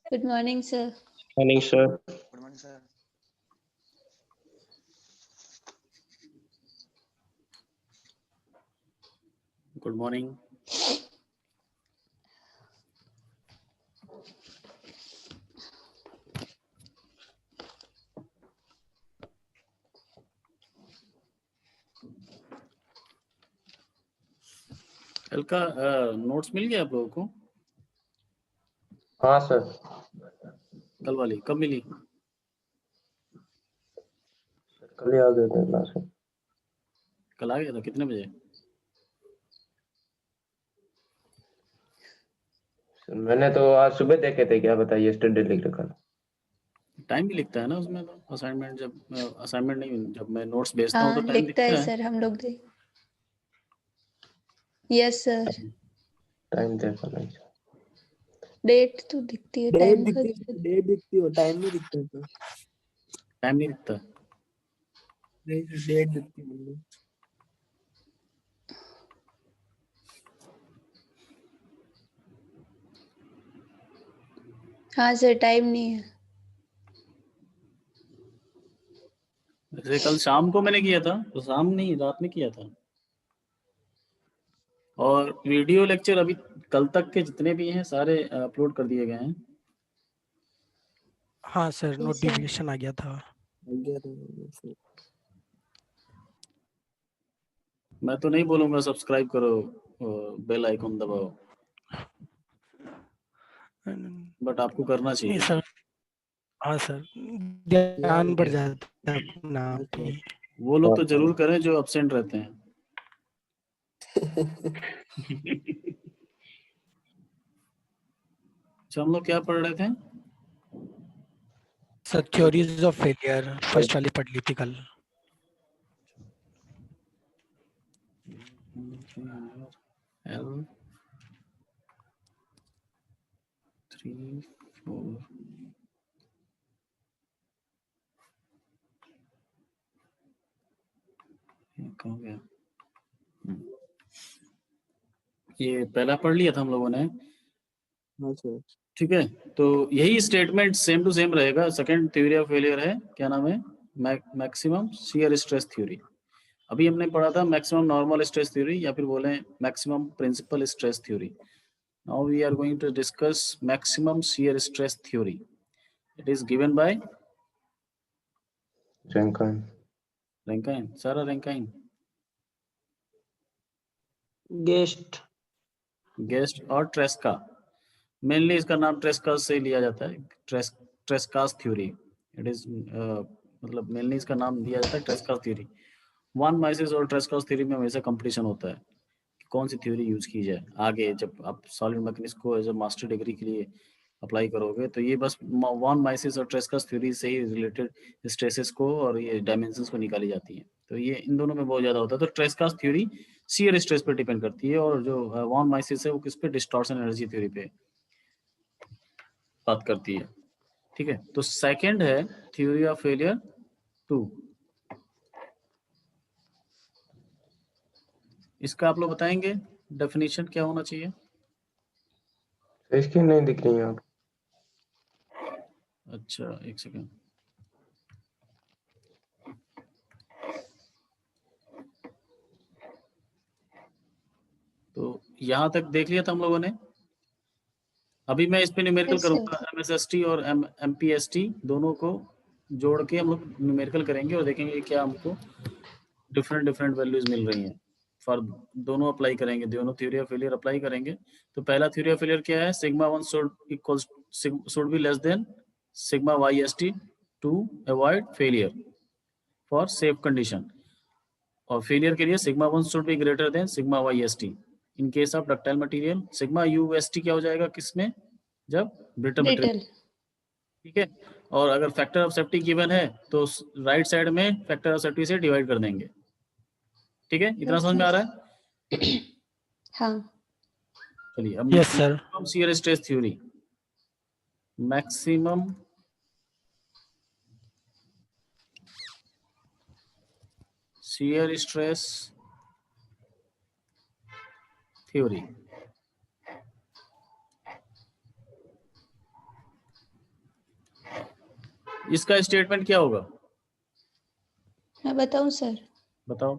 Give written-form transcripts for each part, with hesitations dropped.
Good morning, sir. Morning, sir. Good morning, sir. Good morning. कल का notes मिल गया आप लोगों को? हाँ सर। कल वाली कब मिली? कल ही आ गए थे क्लास में। कल आ गया था, कितने बजे? सर मैंने तो आज सुबह देखे थे, क्या बताइए, यस्टरडे लिख रखा था। टाइम भी लिखता है ना उसमें तो, असाइनमेंट असाइनमेंट नहीं, जब मैं नोट्स भेजता हूँ तो हाँ टाइम लिखता है दिखता है। सर, हम लोग दे। यस सर, टाइम देखा नहीं सर। डेट तो दिखती है, डेट टाइम दिखती है, डेट दिखती है, टाइम नहीं दिखता है। टाइम नहीं दिखता। नहीं सर, डेट दिखती है मुझे। हाँ सर, टाइम नहीं है। जैसे कल शाम को मैंने किया था, तो शाम नहीं, रात में किया था। और वीडियो लेक्चर अभी कल तक के जितने भी हैं सारे अपलोड कर दिए गए हैं। हाँ सर, सर। नोटिफिकेशन आ गया था। मैं तो नहीं बोलूंगा सब्सक्राइब करो, बेल आइकन दबाओ, बट आपको करना नहीं चाहिए। सर, हाँ सर, ध्यान बढ़ जाता है अपना आप ही। वो लोग तो जरूर करें जो एब्सेंट रहते हैं। अच्छा, हम लोग क्या पढ़ रहे थे? Sir theories of failure first वाली पढ़ ली थी कल। L 3 4 कहाँ गया? ये पहला पढ़ लिया था हम लोगों ने। हाँ सर। ठीक है, तो यही स्टेटमेंट सेम टू सेम रहेगा। सेकंड थ्योरी ऑफ फेलियर है, क्या नाम है? Maximum shear stress theory. अभी हमने पढ़ा था मैक्सिमम नॉर्मल स्ट्रेस थ्योरी, या फिर बोले maximum principal stress theory. Now we are going to discuss maximum shear stress theory. It is given by Rankine, सारा रैंकाइन, गेस्ट और ट्रेस्का। मेनली इसका नाम ट्रेस्कास से लिया जाता है, ट्रेस्कास थ्योरी। इट इज मतलब मेनली इसका नाम दिया जाता है ट्रेस्कास थ्योरी। वन माइसिस और ट्रेस्कास थ्योरी में हमेशा कंपटीशन होता है कि कौन सी थ्योरी यूज की जाए। आगे जब आप सॉलिड मैकेनिक्स को एज अ मास्टर डिग्री के लिए अप्लाई करोगे तो ये बस वन माइसिस और ट्रेस्कास थ्योरी से ही रिलेटेड स्ट्रेसेस को और ये डायमेंशंस को निकाली जाती है। तो ये इन दोनों में बहुत ज्यादा होता है। तो ट्रेस्कास थ्योरी शियर स्ट्रेस पर डिपेंड करती है, और जो वन माइसिस है वो किस पे, डिस्टॉर्शन एनर्जी थ्योरी पे बात करती है। ठीक है, तो सेकंड है थ्योरी ऑफ फेलियर 2। इसका आप लोग बताएंगे डेफिनेशन क्या होना चाहिए? इसकी नहीं दिख रही है आप। अच्छा, एक सेकंड। तो यहां तक देख लिया था हम लोगों ने। अभी मैं इस पे न्यूमेरिकल Yes, करूंगा, MSST और MPST दोनों को जोड़ के हम लोग न्यूमेरिकल करेंगे और देखेंगे क्या हमको डिफरेंट वैल्यूज मिल रही हैं। फॉर दोनों अप्लाई करेंगे, दोनों थ्योरी ऑफ फेलियर अप्लाई करेंगे। तो पहला थ्योरी ऑफ फेलियर क्या है? Sigma 1 should be less than sigma YST to avoid failure for safe condition. और फेलियर के लिए sigma 1 should be greater than sigma YST। In case of ductile material sigma UST क्या हो जाएगा किसमें? जब ब्रिटल मटेरियल। Little. ठीक है, और अगर फैक्टर ऑफ सेफ्टी गिवन है तो राइट साइड में फैक्टर ऑफ सेफ्टी से डिवाइड कर देंगे। ठीक है, इतना समझ में आ रहा है? हाँ। चलिए अब yes sir. Maximum shear stress theory. Maximum shear stress theory. इसका स्टेटमेंट क्या होगा मैं बताऊं सर? बताओ।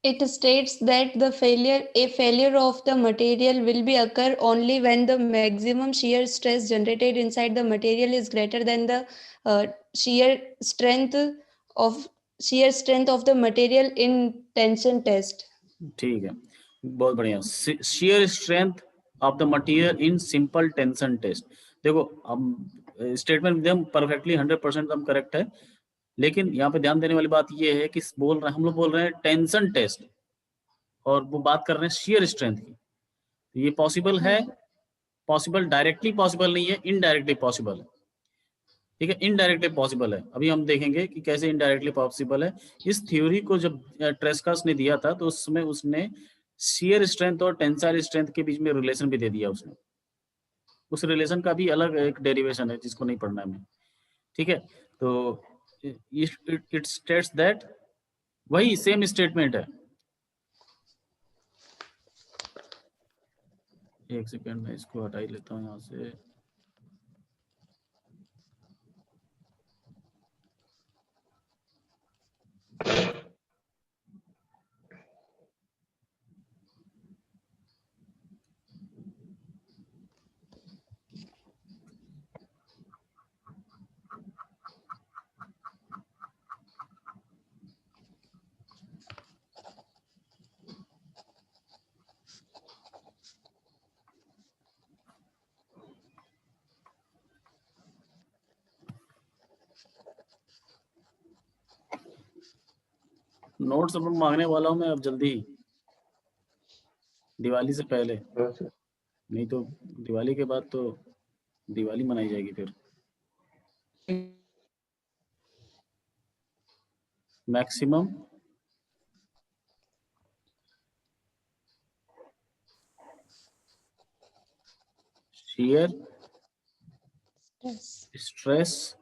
It states that a failure of the material will be occur only when the maximum shear stress generated inside the material is greater than the uh, shear strength of the material in tension test. ठीक है, बहुत बढ़िया। shear strength of the material in simple tension test। देखो हम statement एकदम perfectly 100% एकदम correct है, लेकिन यहाँ पे ध्यान देने वाली बात ये है कि हम लोग बोल रहे हैं टेंशन टेस्ट और वो बात कर रहे हैं shear स्ट्रेंथ की। ये पॉसिबल है, पॉसिबल डायरेक्टली पॉसिबल नहीं है, इनडायरेक्टली पॉसिबल है। ठीक है, इनडायरेक्टली पॉसिबल है। अभी हम देखेंगे कि कैसे इनडायरेक्टली पॉसिबल है। इस थ्योरी को जब ट्रेस्कास ने दिया था तो उसमें उसने शियर स्ट्रेंथ और टेंसाइल स्ट्रेंथ के बीच में रिलेशन भी दे दिया उसने। उस रिलेशन का भी अलग एक डेरिवेशन है जिसको नहीं पढ़ना है हमें। ठीक है, तो इट स्टेट्स दैट, वही सेम स्टेटमेंट है। एक सेकेंड में इसको हटा ही लेता हूँ यहाँ से। नोट्स अब मांगने वाला हूँ मैं अब जल्दी ही, दिवाली से पहले। हाँ सर। नहीं तो दिवाली के बाद तो दिवाली मनाई जाएगी फिर। Maximum shear stress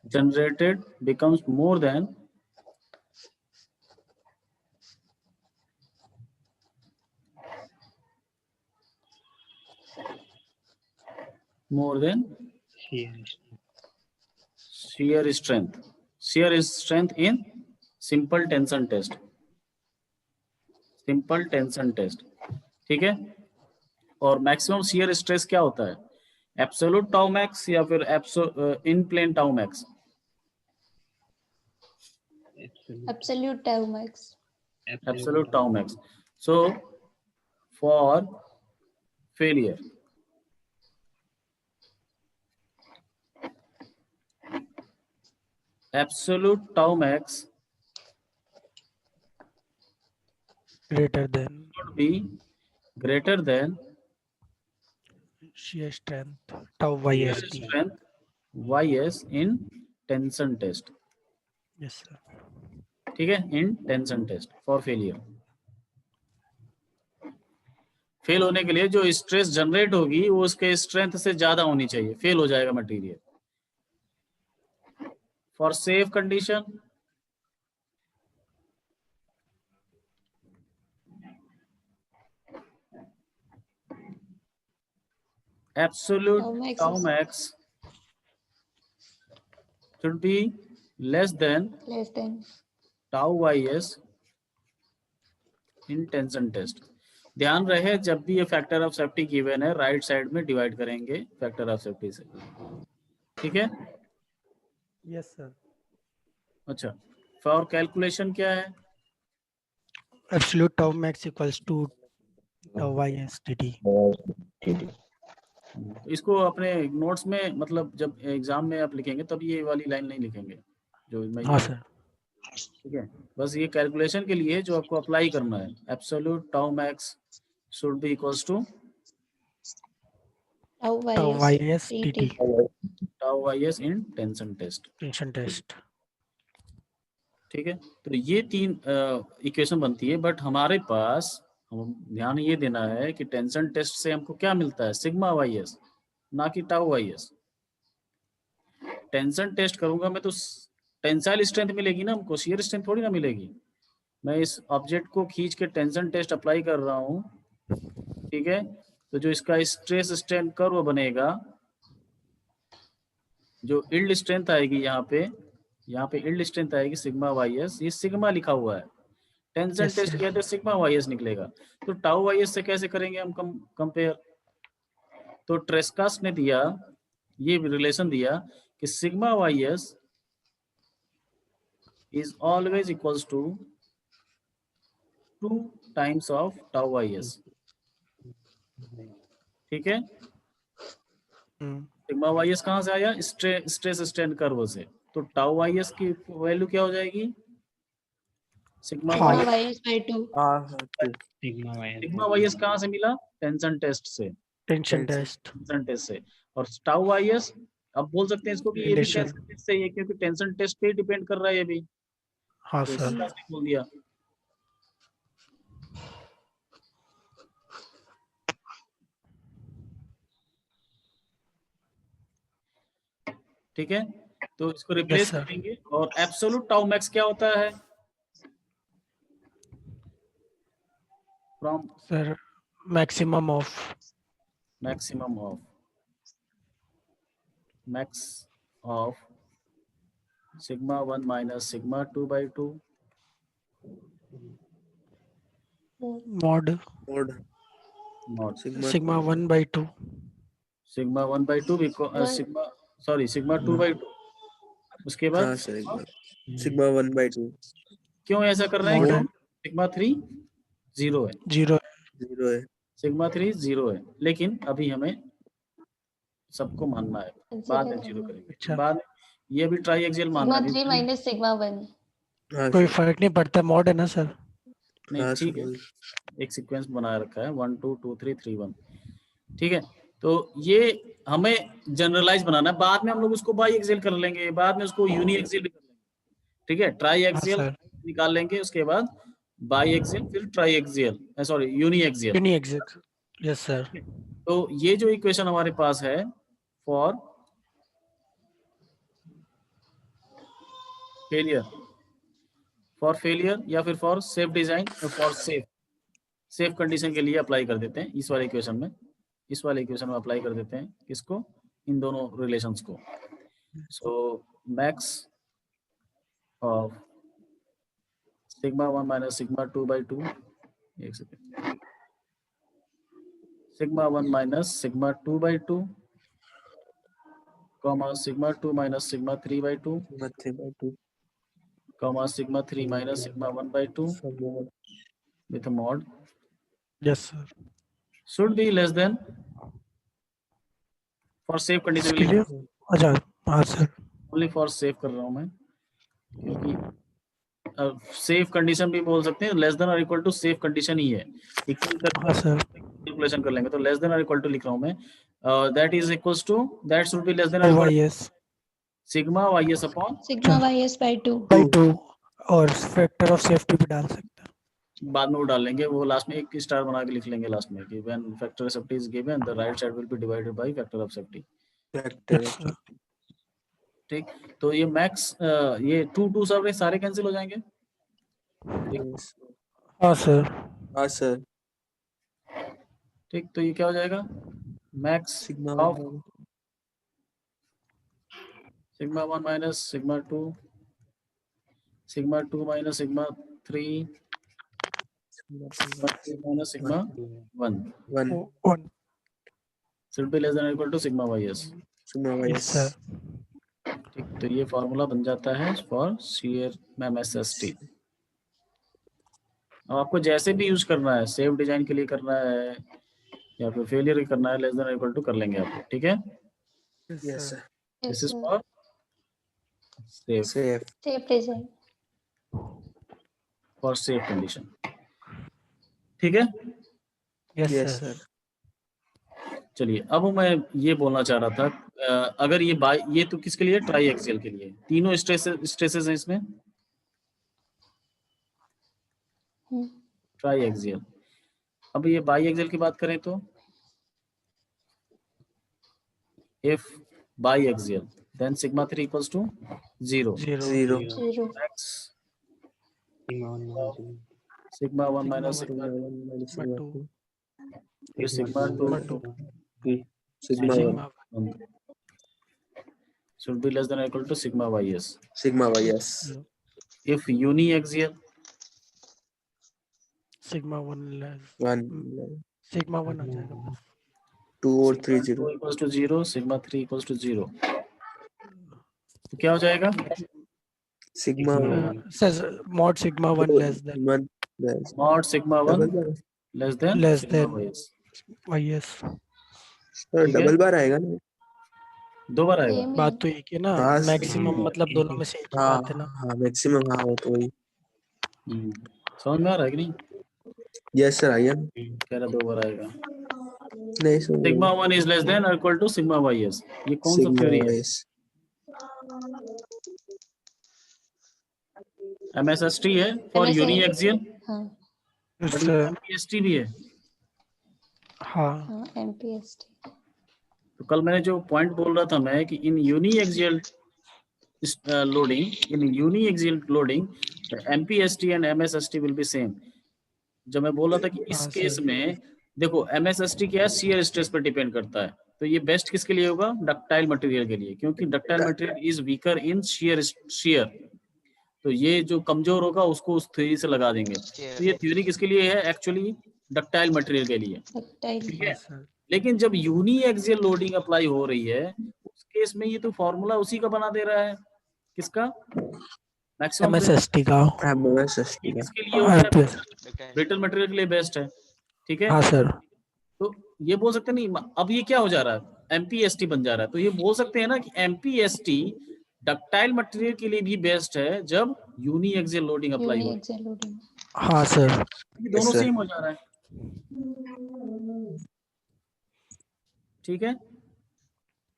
generated becomes more than shear strength in simple tension test, simple tension test. ठीक है, और मैक्सिमम शियर स्ट्रेस क्या होता है, एब्सोल्यूट टाउ मैक्स या फिर in plane tau max? Absolute tau max. Absolute tau max. So for failure, absolute tau max greater than should be greater than shear strength tau shear YST. strength YS in tension test। Yes sir. ठीक है, in tension test for failure. Fail होने के लिए जो stress generate होगी वो उसके strength से ज्यादा होनी चाहिए, फेल हो जाएगा material. For safe condition absolute tau max should be less than tau ys in tension test। ध्यान रहे जब भी ये फैक्टर ऑफ सेफ्टी गिवन है राइट साइड में डिवाइड करेंगे फैक्टर ऑफ सेफ्टी से। ठीक है, Yes sir. अच्छा फॉर कैलकुलेशन क्या है, Absolute tau max equals to tau YSTT. इसको अपने नोट्स में मतलब जब एग्जाम में आप लिखेंगे तब ये वाली लाइन नहीं लिखेंगे जो मैं। हाँ सर। ठीक है, बस ये कैलकुलेशन के लिए जो आपको अप्लाई करना है, absolute tau max should be equals to tau YSTT. Tau ys in tension test. Tension test. ठीक है, तो ये तीन इक्वेशन बनती है, बट हमारे पास हम ध्यान ये देना है कि टेंशन टेस्ट से हमको क्या मिलता है, सिग्मा ys ना कि टाउ ys। टेंशन टेस्ट करूंगा मैं तो टेंसाइल स्ट्रेंथ मिलेगी ना हमको, शियर स्ट्रेंथ थोड़ी ना मिलेगी। मैं इस ऑब्जेक्ट को खींच के टेंशन टेस्ट अप्लाई कर रहा हूँ। ठीक है, तो जो इसका स्ट्रेस स्ट्रेन कर्व बनेगा जो यील्ड स्ट्रेंथ आएगी यहाँ पे यील्ड स्ट्रेंथ आएगी सिग्मा वाई एस, ये सिग्मा लिखा हुआ है, टेंशन Yes, टेस्ट sir. किया तो सिग्मा वाई एस निकलेगा। तो टाउ वाई एस से कैसे करेंगे हम कंपेयर? तो ट्रेस्कास ने दिया, ये रिलेशन दिया कि sigma Y S is always equals to 2 times of tau Y S. ठीक है, सिग्मा वाई एस कहाँ से आया? स्ट्रेस स्ट्रेन कर्व से। तो टाउ वाई एस की वैल्यू क्या हो जाएगी? Sigma sigma Y ys by 2. Sigma Y S कहाँ से मिला? टेंशन टेस्ट से, Tension test. टेंशन टेस्ट से। और टाउ वाई एस अब बोल सकते हैं इसको कि ये भी Initial. टेंशन टेस्ट से ही है, क्योंकि टेंशन टेस्ट पे डिपेंड कर रहा है ये भी। हाँ तो सर. इसका आपने बोल दिया। ठीक है, तो इसको रिप्लेस sir. करेंगे। और एब्सोल्यूट टाउ मैक्स क्या होता है? From Sir, maximum of maximum of max of sigma 1 minus sigma 2 by 2 mod not sigma 1 by 2. sigma 1 by 2 because sigma 2 by 2। उसके बाद हाँ सर, सिग्मा 1/2 क्यों ऐसा कर रहे हैं? Mod क्यों? है. सिग्मा 3 0 है, 0. 0 है। सिग्मा 3 0 है, लेकिन अभी हमें सबको मानना है, बाद में 0 करेंगे। अच्छा. बाद में ये भी ट्राई एक्सियल मानना Sigma है। 3 minus sigma 1. हाँ कोई सर, फर्क नहीं पड़ता, मॉड है ना सर. नहीं हाँ ठीक है, सर, एक सीक्वेंस बनाया रखा है 1 2 2 3 3 1। ठीक है, तो ये हमें जनरलाइज बनाना है, बाद में हम लोग उसको बाई एक्सियल कर लेंगे, बाद में उसको यूनी एक्सियल भी कर लेंगे। ठीक है, ट्राई एक्सियल सर. निकाल लेंगे, उसके बाद बाई एक्सियल, फिर triaxial, sorry uniaxial. Uni exact. Yes sir. तो ये जो इक्वेशन हमारे पास है फॉर फेलियर या फिर for safe design, for safe condition के लिए अप्लाई कर देते हैं इस वाले इक्वेशन में। इस वाले इक्वेशन में अप्लाई कर देते हैं किसको? इन दोनों रिलेशंस को। So max of sigma 1 minus sigma 2 by 2, एक second, sigma 1 minus sigma 2 by 2 comma sigma 2 minus sigma 3 by 2 sigma 3/2 comma sigma 3 minus sigma 1 by 2 with a mod yes sir. should be less than for safe condition इसके लिए अच्छा. हाँ sir. only for safe कर रहा हूँ मैं, क्योंकि safe condition भी बोल सकते हैं, लेस देन और इक्वल टू सेफ कंडीशन ही है, इक्वल हाँ सर. कैलकुलेशन कर लेंगे। तो लेस देन और इक्वल टू लिख रहा हूँ मैं, that is equals to, that should be less than और equal ys sigma ys upon, Sigma ys by 2. by 2 और फैक्टर ऑफ सेफ्टी भी डाल सकते हैं. बाद में वो डाल लेंगे, वो लास्ट में एक स्टार बना के लिख लेंगे लास्ट में कि when factor of safety is given the right side will be divided by factor of safety. Yes, sir. ठीक, तो ये मैक्स ये 2 2 सब सारे कैंसिल हो जाएंगे। हाँ सर. हाँ सर, ठीक, तो ये क्या हो जाएगा? Max sigma of sigma 1 minus sigma 2 minus sigma 3 minus sigma 1 1 1. should be less than or equal to sigma ys। Sigma yes sir. ठीक, तो ये फॉर्मूला बन जाता है फॉर शेयर MSST। अब आपको जैसे भी यूज करना है, सेफ डिजाइन के लिए करना है या फिर फेलियर करना है, लेस देन और इक्वल टू कर लेंगे आप। ठीक है, yes sir, this Yes, is sir. For safe, safe Safe design. For safe condition. ठीक है, यस यस सर. सर, चलिए अब मैं ये बोलना चाह रहा था, अगर ये तो किसके लिए? ट्राई एक्सियल के लिए। तीनों स्ट्रेसेस हैं इसमें, ट्राई एक्सियल। अब ये बाई एक्सियल की बात करें तो if biaxial then sigma 3 equals to 0, 0. 0 max sigma 1 minus sigma sigma 1 minus Sigma sigma 2 फिर sigma 2 2. Sigma 1 Sigma should be less than or equal to sigma ys. sigma y, yes. If uniaxial, sigma 1 less 1 sigma 1 आ जाएगा बस 2 और 3 sigma 2 0 equals to 0, sigma 3 equals to 0, तो क्या हो जाएगा? sigma sir mod sigma 1 less than 1 less Mod sigma 1 double bar less than Less sigma than. ys. Yes sir ठीक है? Double बार आएगा ना? 2 बार आएगा। सेम बात तो एक है ना हाँ, मैक्सिमम मतलब दोनों में से एक ही हाँ बात है ना हाँ मैक्सिमम, हाँ वो तो वही। समझ में आ रहा है कि नहीं? यस सर, आई एम कह रहा 2 बार आएगा। नहीं sir, sigma 1 is less than or equal to sigma ys. ये कौन सा sigma थ्योरी है? yes. MSST है for MSST uniaxial, हाँ but सर MPST भी है। हाँ हाँ MPST तो कल मैंने जो पॉइंट बोल रहा था मैं कि in uniaxial loading MPST and MSST will be same. जब मैं बोल रहा था कि इस हाँ, केस सर। में देखो MSST क्या है, शियर स्ट्रेस पर डिपेंड करता है, तो ये बेस्ट किसके लिए होगा? डक्टाइल मटेरियल के लिए, क्योंकि ductile material is weaker in shear, तो ये जो कमजोर होगा उसको उस थ्योरी से लगा देंगे। तो ये थ्योरी किसके लिए है? एक्चुअली डक्टाइल मटेरियल के लिए, डक्टाइल ठीक है। हाँ, सर लेकिन जब यूनिएक्सियल लोडिंग अप्लाई हो रही है उस केस में ये तो फॉर्मूला उसी का बना दे रहा है, किसका? मैक्सिमम MSST का MSST का किसके लिए होता है? RPS ब्रिटल मटेरियल के लिए बेस्ट है, ठीक है। हाँ सर तो ये बोल सकते नहीं, अब ये क्या हो जा रहा है? MPST बन जा रहा है, तो ये बोल सकते हैं ना कि MPST डक्टाइल मटेरियल के लिए भी बेस्ट है जब यूनिएक्सियल लोडिंग अप्लाई हो, यूनिएक्सियल लोडिंग हाँ सर ये दोनों sir. सेम हो जा रहा है, ठीक है।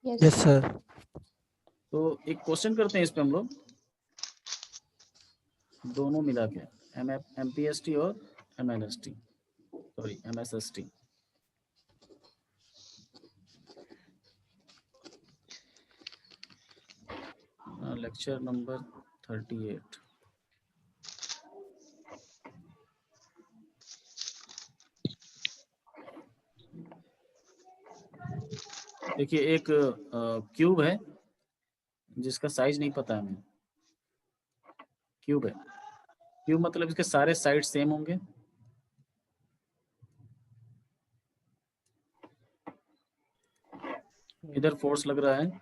यस यस सर तो एक क्वेश्चन करते हैं इस पे हम लोग दोनों मिला के, MPST और MSST। Lecture number 38। देखिए एक क्यूब है जिसका साइज नहीं पता हमें, क्यूब है, क्यूब मतलब इसके सारे साइड सेम होंगे, इधर फोर्स लग रहा है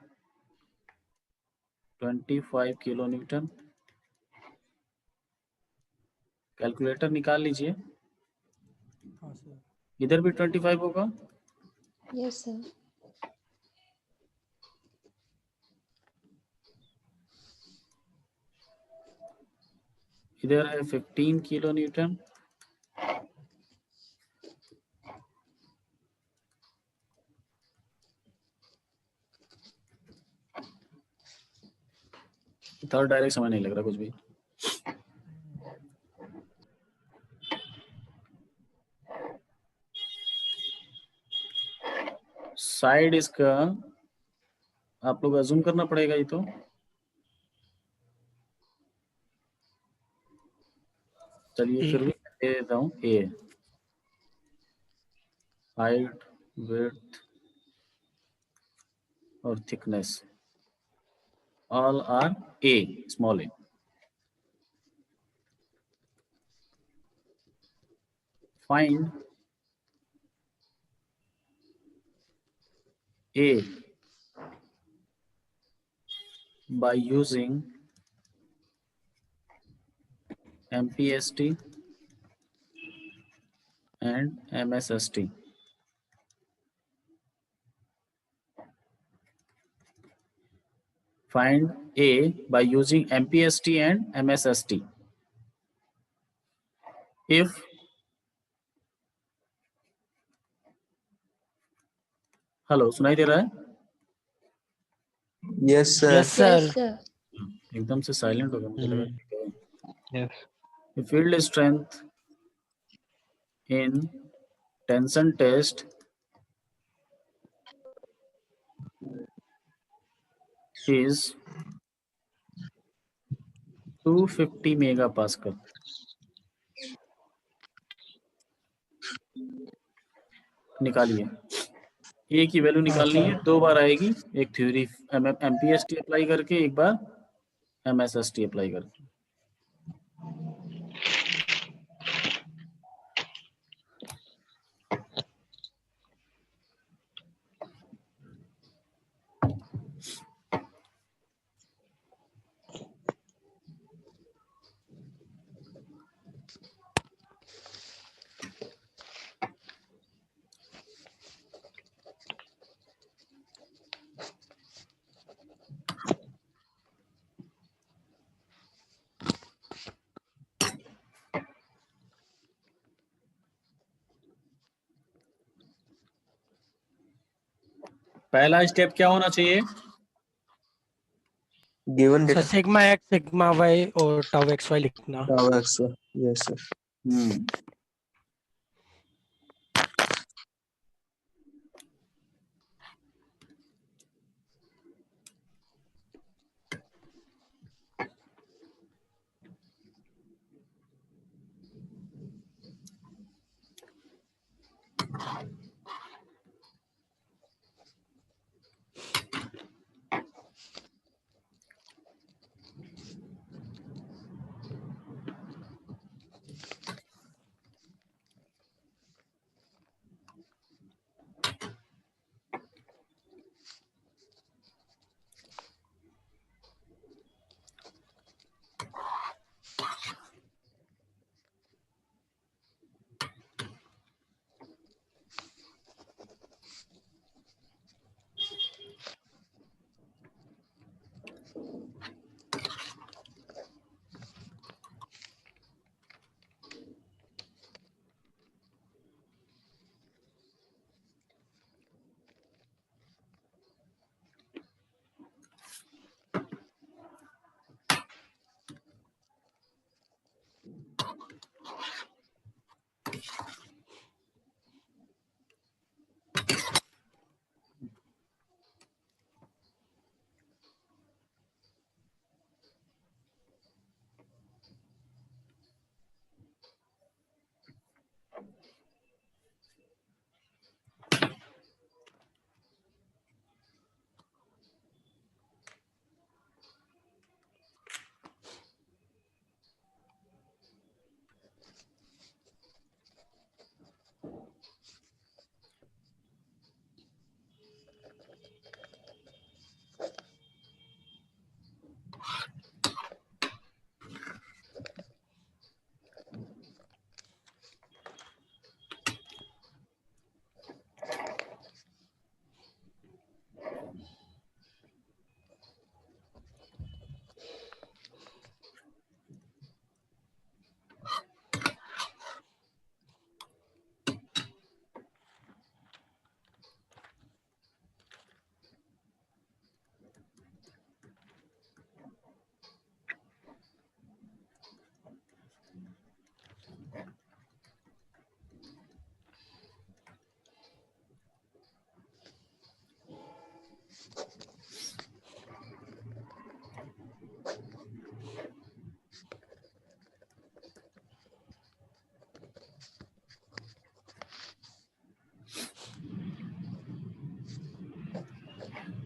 25 किलो न्यूटन। कैलकुलेटर निकाल लीजिए, हाँ सर इधर भी 25 होगा, यस सर इधर है 15 किलो न्यूटन, थर्ड डायरेक्ट समझ नहीं लग रहा कुछ भी। साइड इसका आप लोग अजूम करना पड़ेगा, ये तो चलिए फिर भी दे देता हूँ। ए हाइट, विड्थ और thickness all are A, small a. Find A by using MPST and MSST. Find A by using MPST and MSST. If hello सुनाई दे रहा है? Yes sir, yes sir yes sir एकदम से साइलेंट हो गया, मुझे लगा yes the field strength in tension test is 250 megapascal. निकालिए। ए की वैल्यू निकालनी है, 2 बार आएगी, एक थ्योरी एमपीएसटी अप्लाई करके, एक बार एमएसएसटी अप्लाई करके। पहला स्टेप क्या होना चाहिए? Given sir data sigma X sigma Y और टाउ एक्स वाई लिखना। Yes sir.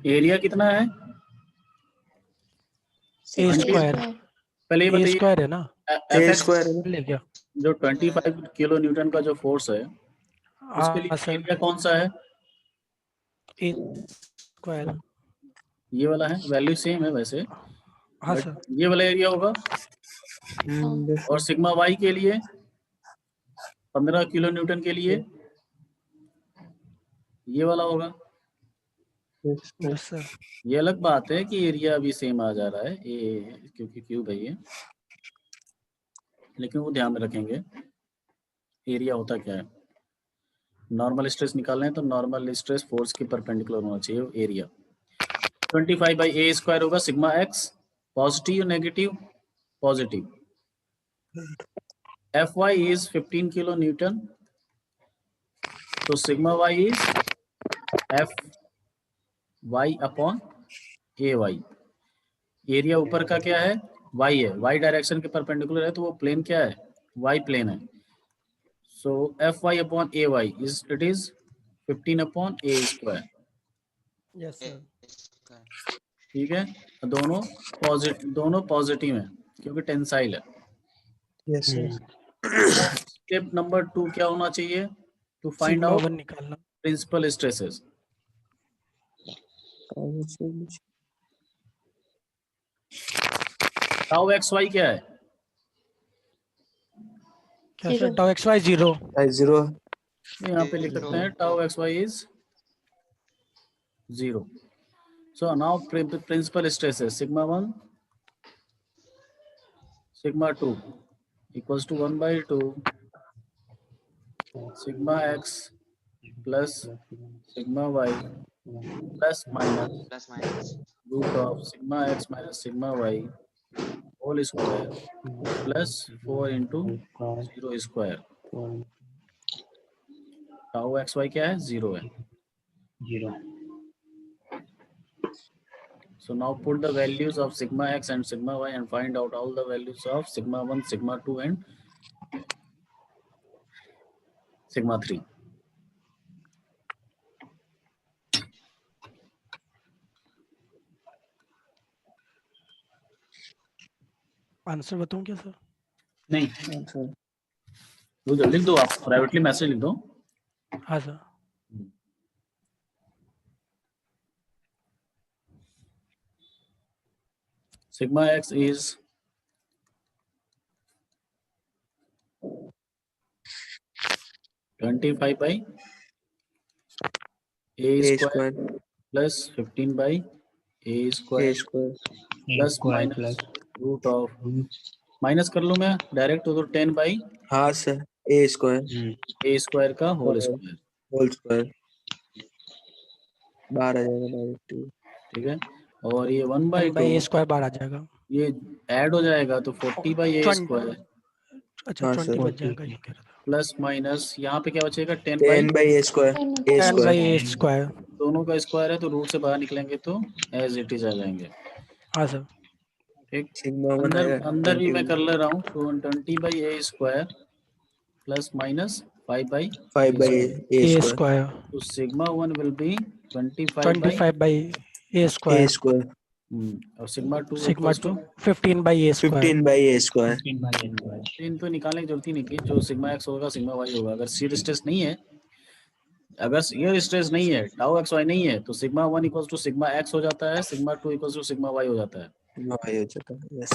एरिया कितना है? ए 6 स्क्वायर पहले ये ए बताइए, स्क्वायर है ना, ए एफ स्क्वायर है ना? ले गया। जो 25 किलो न्यूटन का जो फोर्स है, उसके लिए हाँ सर, एरिया कौन सा है? ए स्क्वायर। ये वाला है, वैल्यू सेम है वैसे, हाँ बट सर, ये वाला एरिया होगा। और सिग्मा वाई के लिए 15 किलो न्यूटन के लिए ये वाला होगा। Yes sir. ये अलग बात है कि एरिया अभी सेम आ जा रहा है, ये क्योंकि क्यूब है ये, लेकिन वो ध्यान में रखेंगे एरिया होता क्या है। नॉर्मल स्ट्रेस निकालना है तो नॉर्मल स्ट्रेस फोर्स के परपेंडिकुलर होना चाहिए एरिया। 25 बाई ए स्क्वायर होगा sigma x, positive negative positive. F Y is 15 kilo newton, तो sigma y is F Y upon A Y. Area ऊपर का क्या है? वाई है, वाई डायरेक्शन के परपेंडिकुलर है, तो वो प्लेन क्या है? वाई प्लेन है। So F Y upon A Y is it is 15 upon A square, yes sir. ठीक है। दोनों पॉजिटिव हैं क्योंकि टेंसाइल है। Yes sir. स्टेप नंबर 2 क्या होना चाहिए? टू फाइंड सिग्मा आउट 1 निकालना। Principal stresses. Tau X Y क्या है? क्या sir? Zero. Tau X Y 0। 0 यहाँ पे लिख सकते हैं tau X Y is 0. So now principal stresses sigma 1 sigma 2 equals to 1 by 2 sigma x plus sigma y plus minus root of sigma x minus sigma y whole square plus 4 into 0 square. tau xy क्या है? 0 है. So now put the values of sigma x and sigma y and find out all the values of sigma 1, sigma 2 and sigma 3. Answer बताऊं क्या sir? नहीं लिख दो, आप privately message लिख दो. हाँ sir. Sigma x is 25 by a A square square plus 15 by a A square square plus minus root of, minus कर लूं मैं डायरेक्ट तो 10 by हाँ sir A square a square का होल स्क्वायर. होल स्क्वायर 12 आ जाएगा direct. ठीक है. और ये 1 by 1 बाई ए 2 स्क्वायर बार आ जाएगा। ये ऐड हो जाएगा तो 40 by a 20 स्क्वायर अच्छा हाँ 20 सर. बच जाएगा ये कह रहा था। प्लस माइनस यहाँ पे क्या बचेगा? 10 by 10 by A square A 10 square by A square. दोनों का स्क्वायर है तो रूट से बाहर निकलेंगे तो एज इट इज आ जाएंगे. हाँ सर। ठीक. सिग्मा 1 अंदर आएगा अंदर भी मैं 21 कर ले रहा हूँ. तो 20 by a square plus minus 5 by 5 by A A square square तो sigma 1 will be 25 by 25 by A A square square और sigma 2 sigma equals to 15 by A square. 15 by A square. इन तो निकालने की जरूरत ही नहीं थी. जो सिग्मा एक्स होगा सिग्मा वाई होगा. अगर शियर स्ट्रेस नहीं है, अगर शियर स्ट्रेस नहीं है, टाउ एक्स वाई नहीं है तो sigma 1 equals to sigma X हो जाता है, sigma 2 equals to sigma Y हो जाता है. Y हो जाता है. Yes.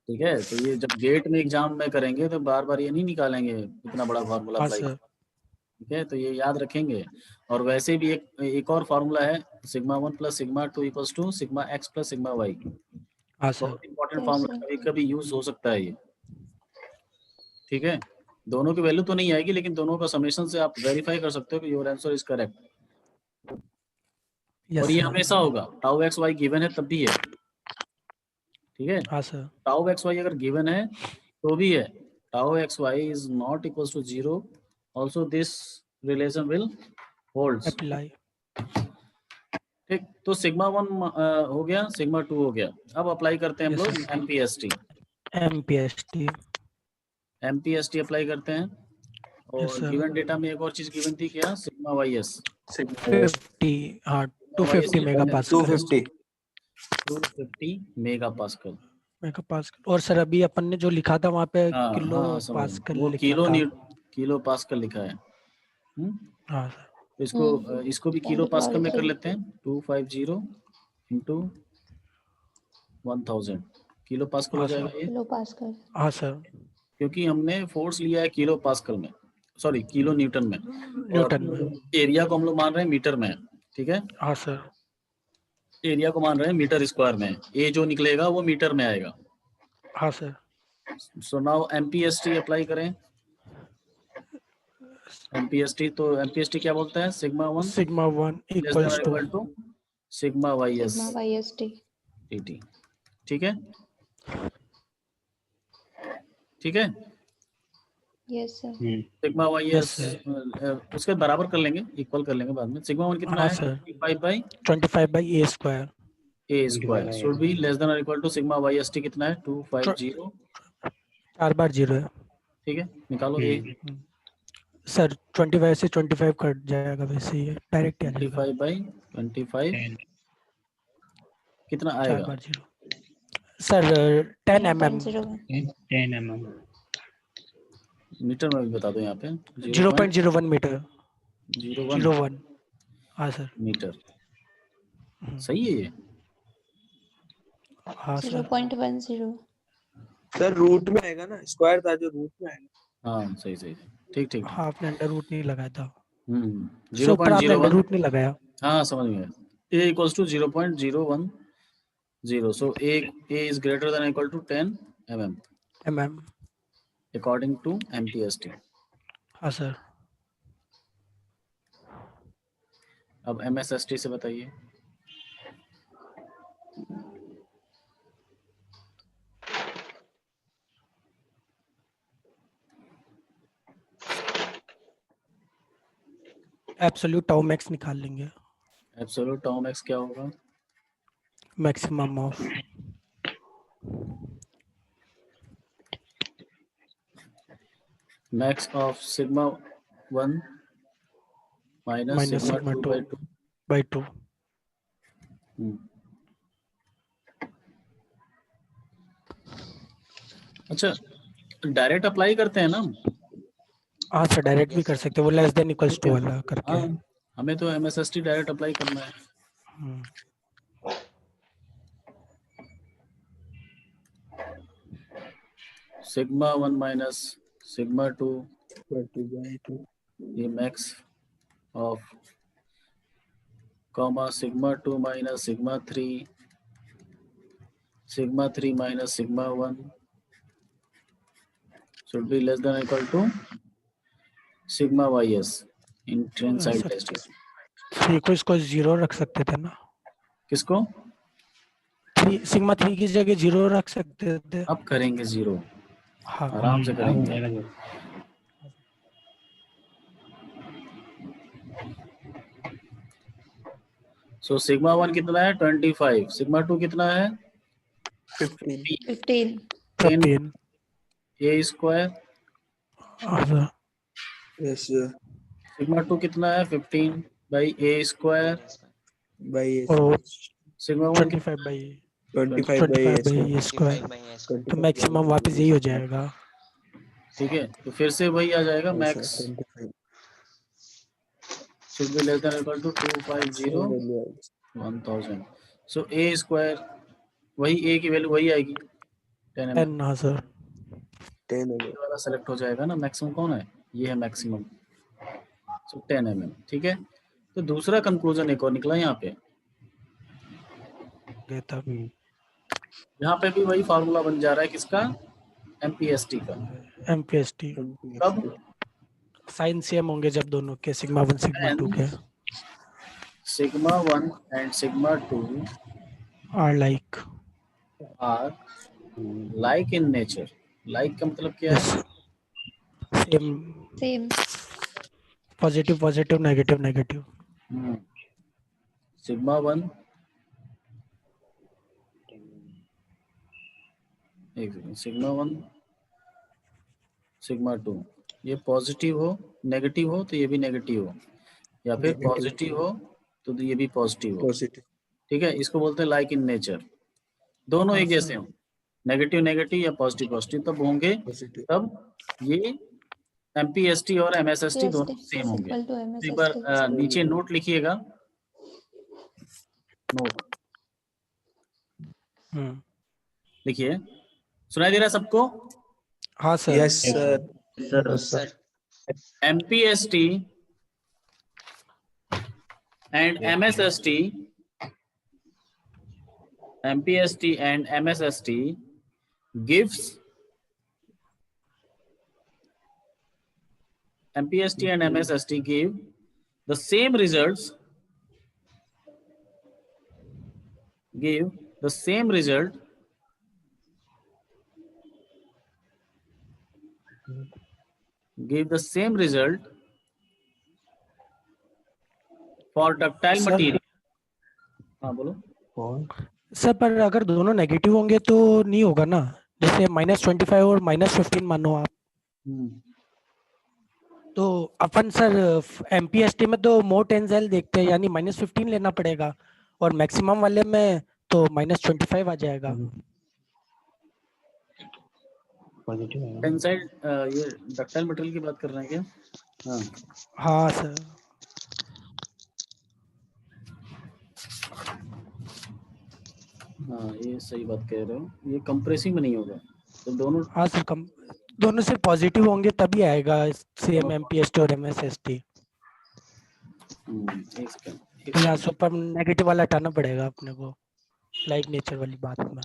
ठीक है. तो ये जब गेट में एग्जाम में करेंगे तो बार बार ये नहीं निकालेंगे इतना बड़ा फार्मूला हाँ अप्लाई. सर। ठीक है. तो ये याद रखेंगे. और वैसे भी एक और फार्मूला है sigma 1 plus sigma 2 equals to sigma X plus sigma Y. हाँ सर। बहुत इंपॉर्टेंट Yes, फार्मूला, sir. कभी कभी यूज हो सकता है ये. ठीक है. दोनों की वैल्यू तो नहीं आएगी लेकिन दोनों का समेशन से आप वेरीफाई कर सकते हो कि your answer is correct. Yes और ये सर। हमेशा होगा. टाउ एक्स वाई गिवन है तब भी है. ठीक है. हाँ सर। टाउ एक्स वाई अगर गिवन है तो भी है. Tau X Y is not equals to 0 also this relation will holds. Apply. ठीक. तो सिग्मा 1 हो गया, सिग्मा 2 हो गया. अब अप्लाई करते हैं हम Yes, लोग sir. एमपीएसटी. एमपीएसटी। एमपीएसटी अप्लाई करते हैं. और Yes, sir. गिवन डेटा में एक और चीज गिवन थी क्या? सिग्मा वाई एस 50 हाँ 250 मेगा पास्कल। 250 mega pascal. और सर अभी अपन ने जो लिखा था वहाँ पे हाँ, किलो हाँ, समझ. पास्कल वो लिखा था। किलो पास्कल लिखा है. हाँ सर। तो इसको भी किलो पास्कल में कर लेते हैं. 250 इंटू 1000 किलो पास्कल हो हाँ, जाएगा ये. Kilo Pascal. हाँ सर। क्योंकि हमने फोर्स लिया है किलो पास्कल में, सॉरी किलो न्यूटन में. न्यूटन में। एरिया को हम लोग मान रहे हैं मीटर में. ठीक है. हाँ सर। एरिया को मान रहे हैं मीटर स्क्वायर में. ए जो निकलेगा वो मीटर में आएगा. हाँ sir. So now MPST apply करें. एमपीएसटी तो एमपीएसटी क्या बोलता है? Sigma 1 sigma 1 equals to sigma Y S Sigma YST. T. ठीक है. ठीक है. Yes, sir. Sigma Y Yes, S उसके बराबर कर लेंगे, इक्वल कर लेंगे बाद में. सिग्मा 1 कितना हाँ, है? sir. 25 by 25 by A square. A square should be less than और equal to sigma Y S T कितना है? 250. 4 बार 0 है। ठीक है. निकालो ए. सर 25 से 25 कट जाएगा, वैसे ही है, डायरेक्ट आ जाएगा। 25/25 कितना 4 आएगा? बार 0 सर 10 mm 0.01 10 mm मीटर में भी बता दो यहाँ पे 0.01 मीटर 0.01 01। हाँ सर। मीटर। हम्म, सही है ये? हाँ सर। 0.10 सर रूट में आएगा ना, स्क्वायर था जो रूट में आएगा। हाँ सही सही ठीक ठीक। हाँ आपने अंडर रूट नहीं लगाया था, जीरो ऊपर पॉइंट आपने जीरो अंडर वन रूट नहीं लगाया। हाँ समझ गया। a equals to 0.010, so a is greater than or equal to 10 mm mm। according to MPST। हाँ सर। अब MSST से बताइए। एब्सोल्यूट टाउ मैक्स निकाल लेंगे, एब्सोल्यूट टाउ मैक्स क्या होगा? Maximum of max of sigma 1 minus minus sigma sigma 2 2 by 2। By 2। अच्छा direct apply करते हैं ना? हाँ सर डायरेक्ट भी कर सकते हैं, वो लेस देन इक्वल्स टू वाला करके। हाँ हमें तो MSST डायरेक्ट अप्लाई करना है। हम्म, सिग्मा 1 माइनस सिग्मा 2 2/2 ये max of comma sigma 2 minus sigma 3 minus sigma 1 should be less than or equal to sigma ys in tensile sir testing। Three को इसको 0 रख सकते थे ना, किसको? 3 सिग्मा 3 की जगह 0 रख सकते थे। अब करेंगे 0, हाँ आराम से करेंगे। सो सिग्मा 1 कितना है 25, सिग्मा 2 कितना है 15 15 15। a स्क्वायर, हाँ सर। यस सिग्मा 2 कितना है 15 बाई a स्क्वायर, बाय और सिग्मा 1 25 बाई 25 25 बाय बाई स्क्वायर, तो मैक्सिमम वापस यही हो जाएगा। ठीक है तो फिर से वही आ जाएगा max 25 should be less than or equal to 250 1000। So a square वही a की वैल्यू वही आएगी 10 mm। 10। हाँ सर। 10 ये वाला सेलेक्ट हो जाएगा ना, मैक्सिमम कौन है ये है मैक्सिमम, सो 10 mm। ठीक है तो दूसरा कंक्लूजन एक और निकला यहाँ पे, गए तब यहाँ पे भी वही फार्मूला बन जा रहा है किसका MPST का। MPST कब? साइन सेम होंगे जब दोनों के सिग्मा 1 सिग्मा 2 के sigma 1 and sigma 2 are like are like in nature. Like का मतलब क्या है? Same, same positive positive negative negative. Sigma 1 एक सेकंड, सिग्मा 1 सिग्मा 2 ये पॉजिटिव हो नेगेटिव हो तो ये भी नेगेटिव हो, या फिर Negative. पॉजिटिव हो तो ये भी पॉजिटिव हो। पॉजिटिव ठीक है इसको बोलते हैं लाइक इन नेचर। दोनों एक जैसे हो, नेगेटिव नेगेटिव या पॉजिटिव पॉजिटिव तब होंगे, पॉजिटिव तब ये MPST और MSST दोनों सेम होंगे। equal to तो एक बार MSST नीचे नोट लिखिएगा, नोट लिखिए। सुनाई दे रहा है सबको? हाँ sir. Yes sir MPST and MSST gives MPST and MSST give the same results, give the same result for ductile Sir. material। हाँ बोलो। सर पर अगर दोनों नेगेटिव होंगे तो नहीं होगा ना, जैसे -25 और -15 मानो आप, तो अपन सर एमपीएसटी में तो मोर टेंसाइल देखते हैं, यानी -15 लेना पड़ेगा, और मैक्सिमम वाले में तो -25 आ जाएगा। पॉजिटिव है ना? टेंसाइल ये डक्टाइल मटेरियल की बात कर रहे हैं क्या? हाँ हाँ सर। हाँ, ये सही बात कह रहे हो, ये कंप्रेसिंग में नहीं होगा, तो दोनों हाँ सर, दोनों से पॉजिटिव होंगे तभी आएगा सेम एमपीएसटी और एमएसएसटी। एक सेकंड, तो यहाँ से ऊपर नेगेटिव वाला हटाना पड़ेगा अपने को, लाइक नेचर वाली बात में।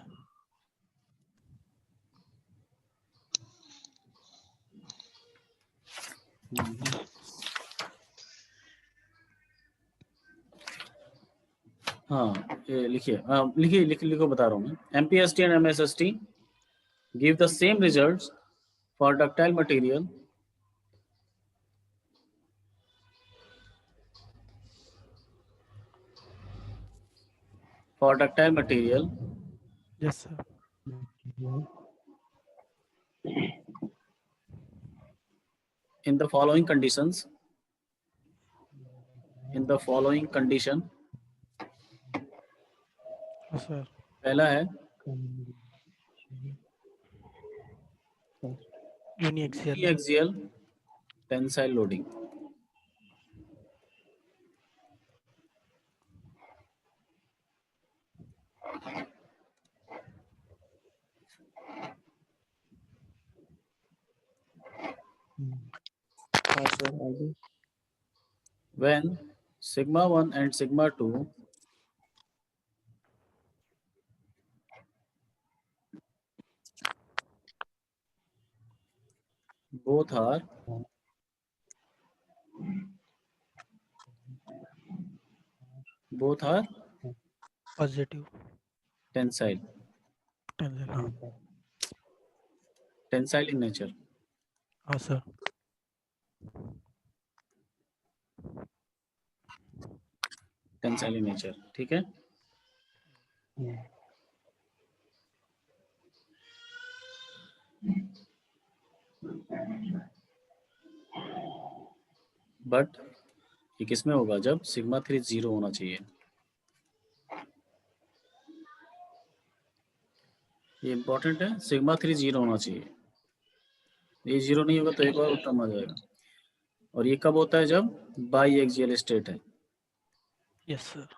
हाँ ये लिखिए, लिखो बता रहा हूँ मैं। MPST and MSST give the same results for ductile material yes sir. in the following conditions. In the following condition, sir पहला है uniaxial tensile loading. When sigma 1 and sigma 2 both are positive tensile in nature. हाँ sir. Tensile in nature, ठीक है। But ये किसमें होगा? जब sigma 3 0 होना चाहिए। ये इंपॉर्टेंट है, सिग्मा 3 0 होना चाहिए। ये 0 नहीं होगा तो एक और उत्तम आ जाएगा। और ये कब होता है? जब बाई एक्सियल स्टेट है। Yes sir.